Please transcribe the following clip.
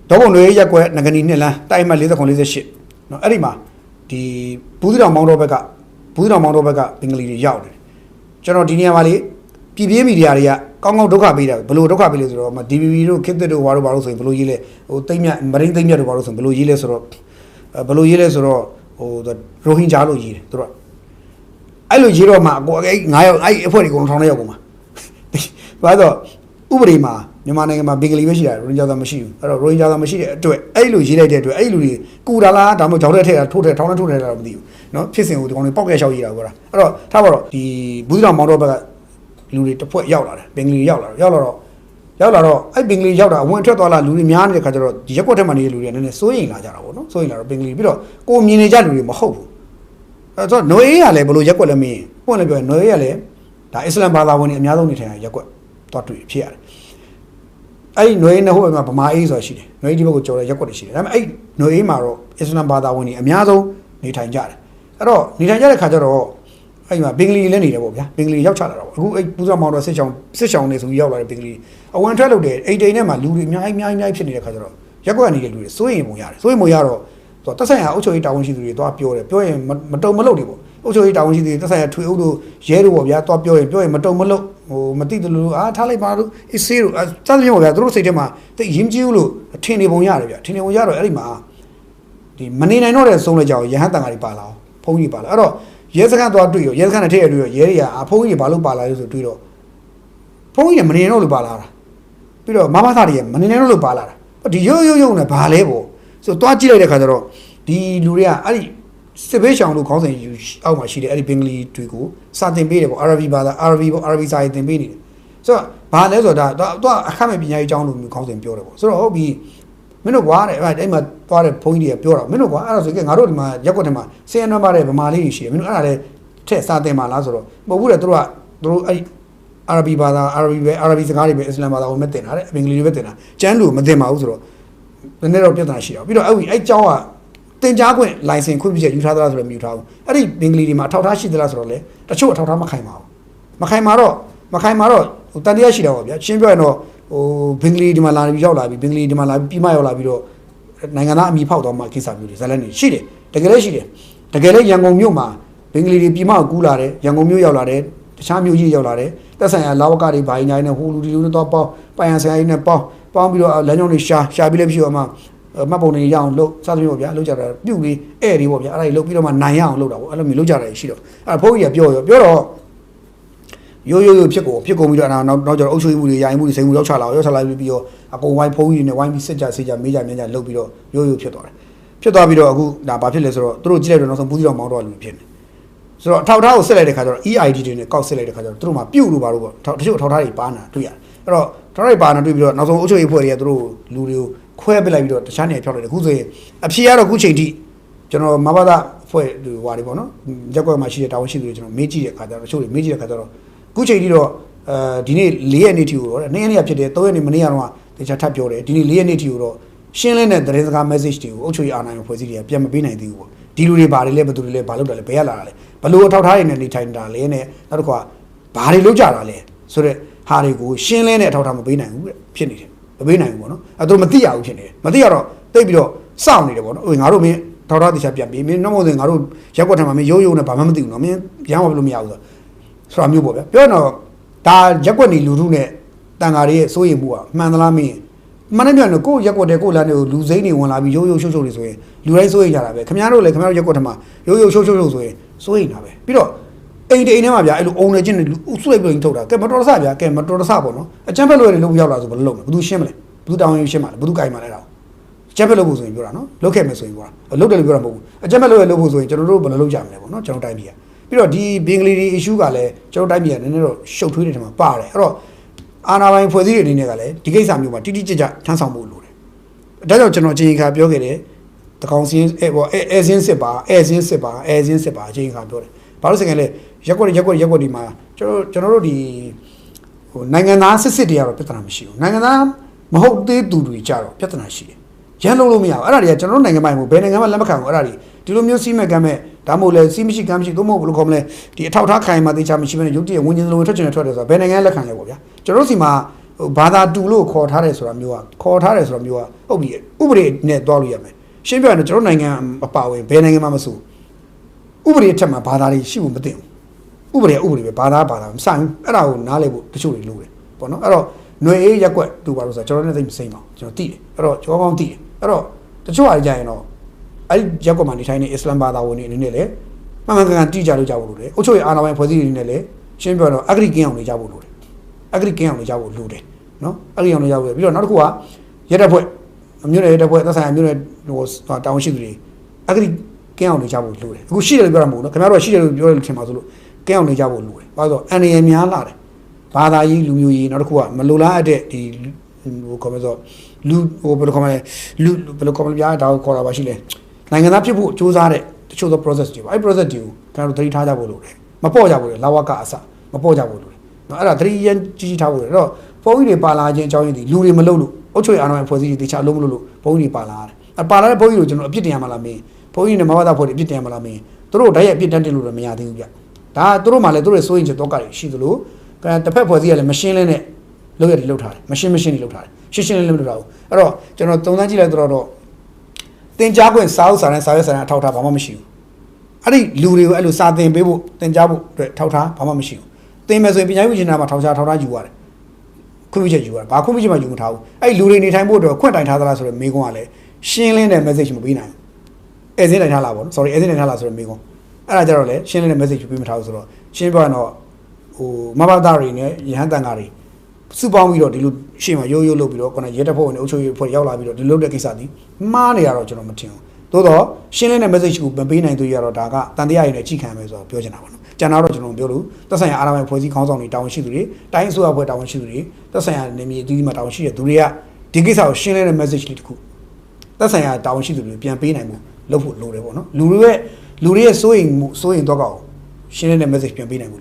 တော့ဘုံတွေရက်ကွက်ငကနီနှစ်လမ်းတိုက်မှ40-48နော်အဲ့ဒီမှာဒီဘူးသီးတောင်မောင်းတော့ဘက်ကဘင်္ဂလီတွေရောက်တယ်ကျွန်တော်ဒီနေရာမှာလေပြည်ပြင်းမီဒီယာတွေကကောင်းကောင်းဒုက္ခပေးတာဘယ်လိုဒုက္ခပေးလဲဆိုတော့ DVB တို့ခေတ်သစ်တို့ဘာလို့ဆိုရင်ဘယ်လိုရေးလဲဟိုတိတ်မြတ်မရင်းတိတ်မြတ်တို့ဘာလို့ဆိုရင်ဘယ်လိုရေးလဲဆိုတော့ဟိုရိုဟင်ဂျာလို့ရေးတယ်သူတို့အဲ့လိုရေးတော့မှကိုအဲ့9ယောက်အဲ့အဖွဲ့တွေအကုန်ထောင်ထဲရောက်ကုန်မှာဘာလို့ဥပဒေမှာမြန်မာနိုင်ငံမှာဘင်္ဂလီပဲရှိတာရိုဟင်ဂျာသာမရှိဘူးအဲ့တော့ရိုဟင်ဂျာသာမရှိတဲ့အတွက်အဲ့လိုရေးလိုက်တဲ့အတွက်အဲ့လူတွေကူတာလားဒါမှမဟုတ်ကြောက်တဲ့ထက်တာထိုးတဲ့ထောင်းနဲ့ထိုးတဲ့တာတော့မသိဘူးเนาะဖြစ်စဉ်ကိုဒီကောင်တွေပေါက်ရလျှောက်ရေးတာပေါ့လားအဲ့တော့ထားပါတော့ဒီဘူးသီးတောင်မောင်တော့ဘက်ကလူတွေတစ်ဖွဲ့ရောက်လာတယ်ဘင်္ဂလီရောက်လာတော့အဲ့ဘင်္ဂလီရောက်တာဝင်ထွက်သွားလာလူတွေများနေတဲ့ခါကျတော့ဒီရက်ကွက်ထက်မှနေတဲ့လူတွေနည်းနည်းစိုးရိမ်လာကြတာပေါ့နော်စိုးရိမ်လာတော့ဘင်္ဂလီပြီးတော့ကိုမြင်နေကြလူတွေမဟုတ်ဘူးအဲ့တော့နွေအေးကလည်းဘယ်လိုရက်ကွက်လဲမင်းပွင့်လည်းပြောနွေအေးကလည်းဒါအစ္စလမ်ဘာသာဝင်တွေအများဆုံးနေထိုင်တဲ့ရက်ကွက်တော့တွေ့ဖြစ်ရတယ်အဲ့နွေအေးနဲ့ဟိုဘက်မှာဗမာအေးဆိုတာရှိတယ်နွေအေးဒီဘက်ကိုကြော်တဲ့ရက်ကွက်တွေရှိတယ်ဒါပေမဲ့အဲ့နွေအေးမှာတော့အစ္စလမ်ဘာသာဝင်တွေအများဆုံးနေထိုင်ကြတယ်အဲ့တော့နေထိုင်ကြတဲ့ခါကျတော့အဲ့မှာဘင်္ဂလီလည်းနေတယ်ပေါ့ဗျာဘင်္ဂလီရောက်ချလာတော့အခုအဲ့ပူဇော်မောင်တော်စစ်ချောင်းနေဆိုပြီးရောက်လာတဲ့ဘင်္ဂလီအဝန်ထွက်လုပ်တယ်အိမ်တိန်ထဲမှာလူတွေအများကြီးဖြစ်နေတဲ့ခါကျတော့ရက်ကွက်ကနေလူတွေစိုးရင်ပုံရတယ်စိုးရင်ပုံရတော့သူတက်ဆိုင်ရာအုပ်ချုပ်ရေးတာဝန်ရှိသူတွေသွားပြောတယ်ပြောရင်မတုံမလုပ်တွေပေါ့အုပ်ချုပ်ရေးတာဝန်ရှိသူတွေတက်ဆိုင်ရာထွေအုပ်တို့ရဲတို့ပေါ့ဗျာသွားပြောရင်မတုံမလုပ်ဟိုမသိတယ်လို့ထားလိုက်ပါလို့အေးဆေးတို့စသဖြင့်ပေါ့ဗျာသူတို့စိတ်ထဲမှာတိတ်ရင်းကြီးလို့ထင်နေပုံရတယ်ဗျာထင်နေပုံရတော့အဲ့ဒီမှာဒီမနေနိုင်တော့တဲ့ဆုံးလိုက်ကြအောင်ရဟန်းတန်ဃာတွေပါလာအောင်ဘုန်းကြီးပါလာအဲ့တော့ရဲစခန်းသွားတွေ့ရောရဲစခန်းနဲ့ထည့်ရတွေ့ရောရဲတွေကဘုန်းကြီးဘာလို့ပါလာလဲဆိုတွေ့တော့ဘုန်းကြီးကမနေတော့လို့ပါလာတာပြီးတော့မမသားတွေကမနေနိုင်တော့လို့ပါလာတာဒီရုံနဲ့ဘာလဲပေါ့ဆိုသွားကြည့်လိုက်တဲ့ခါကျတော့ဒီလူတွေကအဲ့ဒီစစ်ဘေးရှောင်လို့ခေါင်းစဉ်ယူအောက်မှာရှိတယ်အဲ့ဒီဘင်္ဂလီတွေကိုစာတင်ပေးတယ်ပေါ့အာရဗီဘာသာအာရဗီပေါ့အာရဗီစာရေးတင်ပေးနေတယ်ဆိုတော့ဘာလဲဆိုတော့တော့အခမဲ့ပညာရေးအကြောင်းလို့မျိုးခေါင်းစဉ်ပြောတယ်ပေါ့ဆိုတော့ဟုတ်ပြီမင်းတို့ကွာတဲ့အဲ့မှာသွားတဲ့ဘုန်းကြီးတွေကပြောတာမင်းတို့ကွာအဲ့ဒါဆိုရင်ငါတို့ဒီမှာရက်ကွက်ထဲမှာဆင်းရဲနှမ်းပါတဲ့ဗမာလေးတွေရှိတယ်မင်းတို့အဲ့ဒါလည်းထက်စာတင်ပါလားဆိုတော့မဟုတ်ဘူးတဲ့သူတို့အဲ့အာရဗီဘာသာအာရဗီစကားတွေပဲအစ္စလာမ်ဘာသာဝင်မဲ့တင်တာတဲ့ဘင်္ဂလီတွေပဲတင်တာကျမ်းလို့မတင်ပါဘူးဆိုတော့နည်းနည်းတော့ပြဿနာရှိတော့ပြီးတော့အဲ့ကျောင်းကတင်ကြားခွင့်လိုင်စင်ခွင့်ပြုချက်ယူထားသလားဆိုတော့မယူထားဘူးအဲ့ဒီဘင်္ဂလီတွေမှာအထောက်ထားရှိသလားဆိုတော့လေတချို့အထောက်ထားမခိုင်ပါဘူးမခိုင်မာတော့တန်တရားရှိတာပေါ့ဗျာရှင်းပြောရင်တော့ဟိုဘင်္ဂလီဒီမှာလာပြီးရောက်လာပြီးဘင်္ဂလီဒီမှာလာပြီးမှရောက်လာပြီးတော့နိုင်ငံသားအမိဖောက်သွားမှကိစ္စမျိုးတွေဇာတ်လမ်းတွေရှိတယ်တကယ်လည်းရှိတယ်တကယ်လည်းရန်ကုန်မြို့မှာဘင်္ဂလီတွေပြည်မကိုကူးလာတယ်ရန်ကုန်မြို့ရောက်လာတယ်တခြားမြို့ကြီးရောက်လာတယ်တက်ဆိုင်ရာလာဝကတွေဘာညာနဲ့ဟိုလူဒီလူနဲ့တော့ပေါင်းပိုင်ရန်ဆိုင်ရင်းနဲ့ပေါင်းပြီးတော့လမ်းကြောင်းတွေရှာပြီးလည်းဖြစ်အောင်မှမှတ်ပုံတွေရအောင်လုပ်စသဖြင့်ပေါ့ဗျာလုပ်ကြတာပြုတ်လေးဧည့်တွေပေါ့ဗျာအဲ့ဒါတွေလုပ်ပြီးတော့မှနိုင်ရအောင်လုပ်တာပေါ့အဲ့လိုမျိုးလုပ်ကြတာရှိတော့အဲ့ဘုန်းကြီးကပြောတော့ရိုးဖြစ်ကုန်ပြီးတော့နောက်ကျတော့အုပ်ချုပ်မှုတွေယာယီမှုတွေစိန်မှုရောက်ချလာပြီးတော့အကုန်ဝိုင်းဖုန်းကြီးတွေနဲ့ဝိုင်းပြီးစစ်ကြမေးကြလုပ်ပြီးတော့ရိုးဖြစ်သွားတယ်ဖြစ်သွားပြီးတော့အခုဒါဘာဖြစ်လဲဆိုတော့သူတို့ကြည့်လိုက်တော့နောက်ဆုံးဘူးသီးတော်မောင်းတော့လူဖြစ်နေဆိုတော့အထောက်ထားကိုဆက်လိုက်တဲ့ခါကျတော့ EID တွေနဲ့ကောက်ဆက်လိုက်တဲ့ခါကျတော့သူတို့မှပြုတ်လို့ပါလို့ပေါ့တချို့အထောက်ထားတွေပါနာတွေ့ရတယ်အဲ့တော့ထောက်ထားတွေပါနာတွေ့ပြီးတော့နောက်ဆုံးအုပ်ချုပ်ရေးဖွဲ့တွေကသူတို့လူတွေကိုခွဲပစ်လိုက်ပြီးတော့တခြားနေရာဖြောက်လိုက်တယ်အခုဆိုရင်အဖြေကတော့ခုချိန်ထိကျွန်တော်မဘာသာဖွဲ့ဟိုဟာတွေပေါ့နော်ရက်ကွက်မှာရှိတဲ့တာဝန်ရှိသူတွေကျွန်တော်မေးကြည့်တဲ့ခါကျတော့တချို့တွေမေးကြည့်တဲ့ခါကျတော့ခုချိန်ထိတော့ဒီနေ့4ရက်နေ့ထိကိုတော့2ရက်နေ့ဖြစ်တယ်3ရက်နေ့မနေ့ကတော့တခြားထပ်ပြောတယ်ဒီနေ့4ရက်နေ့ထိကိုတော့ရှင်းလင်းတဲ့သတင်းစကား message တွေကိုအုပ်ချုပ်ရေးအာဏာပိုင်ဖွဲ့စည်းတွေကပြန်မပေးနိုင်သေးဘူးပေါ့ဒီလူတွေဘာတွေလဲဘယ်သူတွေလဲဘာလုပ်တာလဲဘယ်ရလာတာလဲဘလို့အထောက်ထားတွေနဲ့နေထိုင်တာလဲနဲ့နောက်တစ်ခါဘာတွေလုပ်ကြတာလဲဆိုတော့ဟာတွေကိုရှင်းလင်းတဲ့အထောက်ထားမပေးနိုင်ဘူးဖြစ်နေတယ်မပေးနိုင်ဘူးပေါ့နော်အဲ့တို့မသိရဘူးဖြစ်နေတယ်မသိရတော့တိတ်ပြီးတော့စောင့်နေတယ်ပေါ့နော်ငါတို့မင်းထောက်ထားတရားပြန်ပေးမင်းနောက်မို့ဆိုငါတို့ရက်ကွက်ထမှာမင်းရိုးနဲ့ဘာမှမသိဘူးနော်မင်းရမ်းမလို့မရဘူးဆိုတာမျိုးပေါ့ဗျာပြောတော့ဒါရက်ကွက်နေလူထုနဲ့တန်ဃာတွေရဲ့စိုးရိမ်မှုကမှန်သလားမင်းမနေ့ပြန်တော့ကိုရက်ကွက်တဲ့ကိုလမ်းတွေကိုလူစိမ့်တွေဝင်လာပြီးရိုးရှုပ်တွေဆိုရင်လူတိုင်းစိုးရိမ်ကြတာပဲခင်ဗျားတို့လည်းခင်ဗျားတို့ရက်ကွက်ထမှာရိုးရှုပ်ဆိုရင်စိုးရိမ်တာပဲပြီးတော့အိမ်ထဲမှာဗျာအဲ့လိုအုံနေချင်းလူဥဆွဲပြီးထုတ်တာကဲမတော်တဆဗျာကဲမတော်တဆပေါ့နော်အချမ်းဖက်လွယ်တွေလုပ်ရောက်လာဆိုဘယ်လိုလုပ်မလဲဘယ်သူရှင်းမလဲဘယ်သူတောင်းရင်ရှင်းမှာလဲဘယ်သူကြိုင်မှာလဲတော့အချမ်းဖက်လုပ်ဖို့ဆိုရင်ပြောတာနော်လုပ်ခဲ့မယ်ဆိုရင်ပြောတာလုပ်တယ်လို့ပြောတာမဟုတ်ဘူးအချမ်းဖက်လုပ်ဖို့ဆိုရင်ကျွန်တော်တို့ဘယ်လိုလုပ်ကြမလဲပေါ့နော်ကျွန်တော်တိုင်းပြည်ကပြီးတော့ဒီဘင်္ဂလီတွေ issue ကလည်းကျွန်တော်တိုင်းပြည်ကနည်းနည်းတော့ရှုပ်ထွေးနေတယ်မှာပါတယ်အဲ့တော့အာဏာပိုင်ဖွဲ့စည်းတွေအနေနဲ့ကလည်းဒီကိစ္စမျိုးမှာတိတိကျကျထမ်းဆောင်ဖို့လိုတယ်ဒါကြောင့်ကျွန်တော်အချိန်ခါပြောခဲ့တယ်တကောင်စင်းအဲစင်းစစ်ပါအချိန်ခါပြောတယ်ဘာလို့ဆိုရင်လဲရက်ကွက်ဒီမှာကျွန်တော်တို့ဒီဟိုနိုင်ငံသားစစ်တွေကတော့ပြဿနာမရှိဘူးနိုင်ငံသားမဟုတ်သေးသူတွေကြတော့ပြဿနာရှိတယ်ရန်လုံးလို့မရဘူးအဲ့ဒါတွေကကျွန်တော်တို့နိုင်ငံပိုင်ကိုဘယ်နိုင်ငံမှလက်မခံဘူးအဲ့ဒါတွေဒီလိုမျိုးစီးမဲ့ကမ်းမဲ့ဒါမှမဟုတ်လဲစီးမရှိကမ်းမရှိသို့မဟုတ်ဘယ်လိုခေါ်မလဲဒီအထောက်ထားခိုင်မှာတေချာမရှိဘဲနဲ့ရုပ်တရက်ဝင်းချင်းလုံးထွက်ချင်တယ်ထွက်တယ်ဆိုတာဘယ်နိုင်ငံလက်ခံလဲပေါ့ဗျာကျွန်တော်တို့စီမှာ ဘာသာတူလို့ခေါ်ထားတယ်ဆိုတာမျိုးဟုတ်ပြီဥပဒေနဲ့တွားလို့ရမယ်ရှင်းပြရင်ကျွန်တော်နိုင်ငံအပါဝင်ဘယ်နိုင်ငံမှမဆိုဥပဒေအထက်မှာဘာသာတွေရှိဖို့မသိဘူးဥပဒေပဲဘာသာမဆိုင်ဘူးအဲ့ဒါကိုနားလည်ဖို့တချို့တွေလိုတယ်ပေါ့နော်အဲ့တော့ຫນွေအေးရက်ွက်တူပါလို့ဆိုကျွန်တော်လည်းသိမစိမ့်ပါဘူးကျွန်တော်သိတယ်အဲ့တော့ကျော်ကောင်းသိတယ်အဲ့တော့တချို့အားကြရင်တော့အဲ့ရက်ွက်မှာနေထိုင်နေအစ္စလမ်ဘာသာဝင်တွေအနေနဲ့လည်းမှန်ကန်တိကျလို့ကြဖို့လိုတယ်အုတ်ချုပ်ရအာဏာပိုင်ဖွဲ့စည်းတွေနဲ့လည်းရှင်းပြတော့အဂရိကင်းအောင်နေကြဖို့လိုတယ်နော်အဂရိကင်းအောင်နေကြဖို့ပြီးတော့နောက်တစ်ခုကရက်တက်ဖွဲ့မြို့နယ်ရက်တက်ဖွဲ့သက်ဆိုင်ရာမြို့နယ်ဟိုတာဝန်ရှိသူတွေအဂရိကင်းအောင်နေကြဖို့လိုတယ်အခုရှိတယ်လို့ပြောတာမဟုတ်ဘူးခင်ဗျားတို့ရှိတယ်လို့ပြောတယ်ထင်ပါဆိုလို့ကင်းအောင်နေကြဖို့လိုတယ်ဘာလို့ဆိုအန်ရယ်များလာတယ်ဘာသာရေးလူမျိုးရေးနောက်တစ်ခုကမလိုလားအပ်တဲ့ဒီဟိုခေါ်မယ်ဆိုလူဟိုဘယ်လိုခေါ်မလဲလူဘယ်လိုခေါ်မလဲပြားဒါကိုခေါ်တာပါရှိလဲနိုင်ငံသားဖြစ်ဖို့စူးစမ်းတဲ့တချို့သော process တွေပါအဲ့ process တွေကိုကျွန်တော်တို့သတိထားကြဖို့လိုတယ်မပေါ့ကြဖို့လေလာဝကအစမပေါ့ကြဖို့လိုတယ်နော်အဲ့ဒါသတိရကြီးထားဖို့လေအဲ့တော့ဘုန်းကြီးတွေပါလာခြင်းအကြောင်းရင်းဒီလူတွေမလုပ်လို့အုတ်ချွေအာဏာပိုင်ဖွဲ့စည်းတွေတခြားလုံးမလုပ်လို့ဘုန်းကြီးတွေပါလာတယ်အပါလာတဲ့ဘုန်းကြီးတို့ကျွန်တော်အပြစ်တင်ရမှာလားမင်းဘုန်းကြီးနဲ့မဘာသာဖွဲ့တွေအပြစ်တင်ရမှာလားမင်းတို့ဓာတ်ရိုက်အပြစ်တင်လို့တော့မရသေးဘူးဗျဒါကတို့မှလည်းတို့ရဲ့စိုးရင်ချက်တော့ကတွေရှိသလိုတစ်ဖက်ဖွဲ့စည်းရလည်းမရှင်းလင်းတဲ့လောက်ရတယ်လောက်ထားတယ်မရှင်းတွေလောက်ထားတယ်ရှင်းလင်းမလုပ်ထားဘူးအဲ့တော့ကျွန်တော်တုံးတန်းကြည့်လိုက်တော့တင်ကြားခွင့်စာအုပ်စာတမ်းစာရွက်စာတမ်းအထောက်ထားဘာမှမရှိဘူးအဲ့ဒီလူတွေကိုအဲ့လိုစာသင်ပေးဖို့တင်ကြားဖို့အတွက်ထောက်ထားဘာမှမရှိဘူးသင်မယ်ဆိုရင်ပညာရေးဝန်ကြီးဌာနမှာထောက်ထားယူရတယ်ခွင့်ပြုချက်ယူရတယ်ဘာခွင့်ပြုချက်မှယူမထားဘူးအဲ့ဒီလူတွေနေထိုင်ဖို့အတွက်ခွင့်တိုင်ထားသလားဆိုတော့မေးခွန်းကလည်းရှင်းလင်းတဲ့ message မပေးနိုင်ဘူးအဲစင်းတိုင်ထားလားပေါ့နော် sorry အဲစင်းတိုင်ထားလားဆိုတော့မေးခွန်းအဲ့ဒါကြတော့လေရှင်းလင်းတဲ့ message ပေးမထားဘူးဆိုတော့ရှင်းပြရင်တော့ဟိုမဘာသာတွေနဲ့ရဟန်းတန်ဃာတွေစုပေါင်းပြီးတော့ဒီလိုရှေ့မှာရိုးလုပ်ပြီးတော့ခုနရဲတပ်ဖွဲ့ဝင်တွေအုပ်ချုပ်ရေးဖွဲ့ရောက်လာပြီးတော့ဒီလုပ်တဲ့ကိစ္စဒီမှားနေရတော့ကျွန်တော်မထင်ဘူးသို့တော့ရှင်းလင်းတဲ့ message ကိုမပေးနိုင်သေးရတော့ဒါကတန်တရားရည်နဲ့အကြည့်ခံမယ်ဆိုတော့ပြောချင်တာပါနော်ကျန်တော့ကျွန်တော်ပြောလို့သက်ဆိုင်ရာအာဏာပိုင်ဖွဲ့စည်းခေါင်းဆောင်တွေတာဝန်ရှိသူတွေတိုင်းအစိုးရဖွဲ့တာဝန်ရှိသူတွေသက်ဆိုင်ရာနေမြေအသီးသီးမှာတာဝန်ရှိတဲ့သူတွေကဒီကိစ္စကိုရှင်းလင်းတဲ့ message လေးတစ်ခုသက်ဆိုင်ရာတာဝန်ရှိသူတွေပြန်ပေးနိုင်မှုလုပ်ဖို့လိုတယ်ပေါ့နော်လူတွေရဲ့စိုးရင်တော့ကောက်ရှင်းလင်းတဲ့ message ပြန်ပေးနိုင်မှု